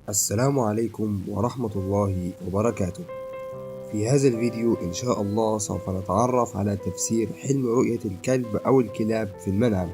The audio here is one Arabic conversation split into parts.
السلام عليكم ورحمة الله وبركاته. في هذا الفيديو إن شاء الله سوف نتعرف على تفسير حلم رؤية الكلب أو الكلاب في المنام.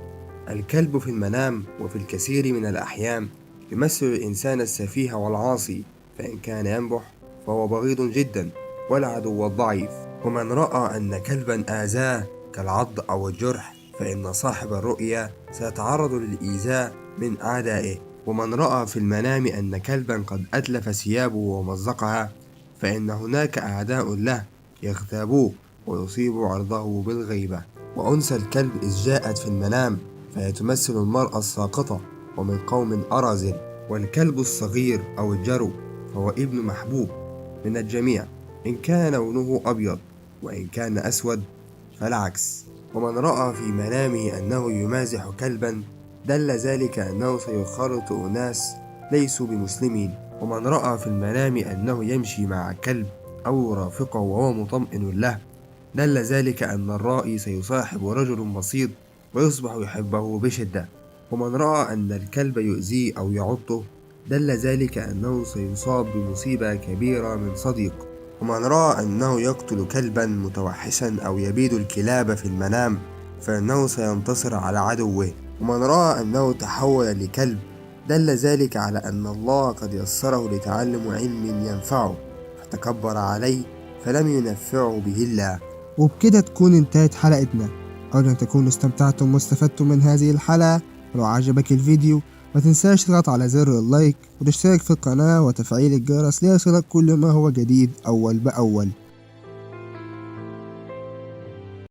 الكلب في المنام وفي الكثير من الأحيان يمثل الإنسان السفيه والعاصي، فإن كان ينبح فهو بغيض جدا والعدو الضعيف. ومن رأى أن كلبا آذاه كالعض أو الجرح فإن صاحب الرؤيا سيتعرض للإيذاء من أعدائه. ومن رأى في المنام أن كلبا قد أتلف ثيابه ومزقها فإن هناك أعداء له يغتابوه ويصيبوا عرضه بالغيبة. وأنثى الكلب إذ جاءت في المنام فهي تمثل المرأة الساقطة ومن قوم أراذل. والكلب الصغير أو الجرو فهو ابن محبوب من الجميع إن كان لونه أبيض، وإن كان أسود فالعكس. ومن رأى في منامه أنه يمازح كلبا دل ذلك أنه سيخالط أناس ليسوا بمسلمين. ومن رأى في المنام أنه يمشي مع كلب أو يرافقه وهو مطمئن له دل ذلك أن الرائي سيصاحب رجل بسيط ويصبح يحبه بشدة. ومن رأى أن الكلب يؤذيه أو يعضه دل ذلك أنه سيصاب بمصيبة كبيرة من صديق. ومن رأى أنه يقتل كلبا متوحشا أو يبيد الكلاب في المنام فإنه سينتصر على عدوه. ومن رأى أنه تحول لكلب دل ذلك على أن الله قد يسره لتعلم علم ينفعه فتكبر عليه فلم ينفعه به الله. وبكده تكون انتهت حلقتنا. أرجو أن تكونوا استمتعتم واستفدتم من هذه الحلقة. ولو عجبك الفيديو ما تنساش تضغط على زر اللايك وتشترك في القناة وتفعيل الجرس ليصلك كل ما هو جديد أول بأول.